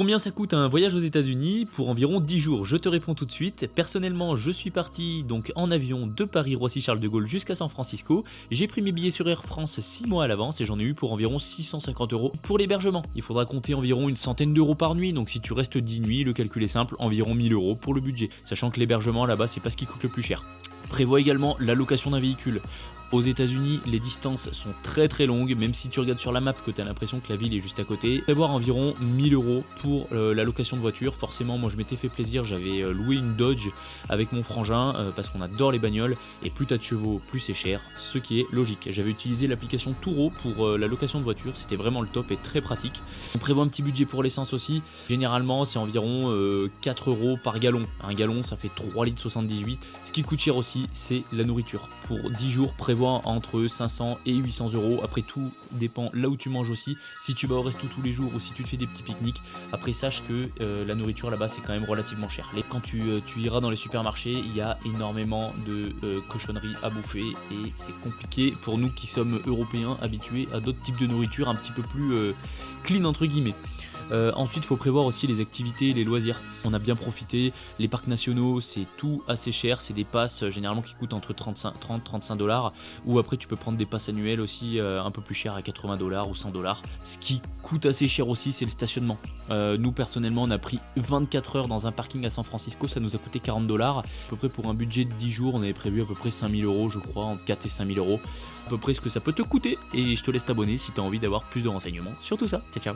Combien ça coûte un voyage aux États-Unis pour environ 10 jours? Je te réponds tout de suite. Personnellement, je suis parti donc en avion de Paris-Roissy-Charles de Gaulle jusqu'à San Francisco. J'ai pris mes billets sur Air France 6 mois à l'avance et j'en ai eu pour environ 650 € pour l'hébergement. Il faudra compter environ une centaine d'euros par nuit, donc si tu restes 10 nuits, le calcul est simple, environ 1000 € pour le budget. Sachant que l'hébergement là-bas, c'est pas ce qui coûte le plus cher. Prévois également la location d'un véhicule. Aux États-Unis, les distances sont très longues, même si tu regardes sur la map que tu as l'impression que la ville est juste à côté. Prévoir environ 1000 € pour la location de voiture. Forcément, moi je m'étais fait plaisir, j'avais loué une Dodge avec mon frangin parce qu'on adore les bagnoles et plus tu as de chevaux, plus c'est cher, ce qui est logique. J'avais utilisé l'application Turo pour la location de voiture, c'était vraiment le top et très pratique. On prévoit un petit budget pour l'essence aussi. Généralement, c'est environ 4 € par gallon. Un gallon, ça fait 3,78 litres. Ce qui coûte cher aussi, c'est la nourriture. Pour 10 jours, prévois entre 500 et 800 €. Après, tout dépend là où tu manges aussi. Si tu vas au resto tous les jours ou si tu te fais des petits pique-niques. Après, sache que la nourriture là-bas, c'est quand même relativement cher. Quand tu iras dans les supermarchés, il y a énormément de cochonneries à bouffer et c'est compliqué pour nous qui sommes européens habitués à d'autres types de nourriture un petit peu plus clean entre guillemets. Ensuite, il faut prévoir aussi les activités et les loisirs. On a bien profité. Les parcs nationaux, c'est tout assez cher. C'est des passes généralement qui coûtent entre 30-35 $. Ou après, tu peux prendre des passes annuelles aussi un peu plus chères à 80 $ ou 100 $. Ce qui coûte assez cher aussi, c'est le stationnement. Nous, personnellement, on a pris 24 heures dans un parking à San Francisco. Ça nous a coûté 40 $. À peu près pour un budget de 10 jours, on avait prévu à peu près 5000 €, je crois, entre 4 et 5000 €. À peu près ce que ça peut te coûter. Et je te laisse t'abonner si tu as envie d'avoir plus de renseignements sur tout ça. Ciao, ciao.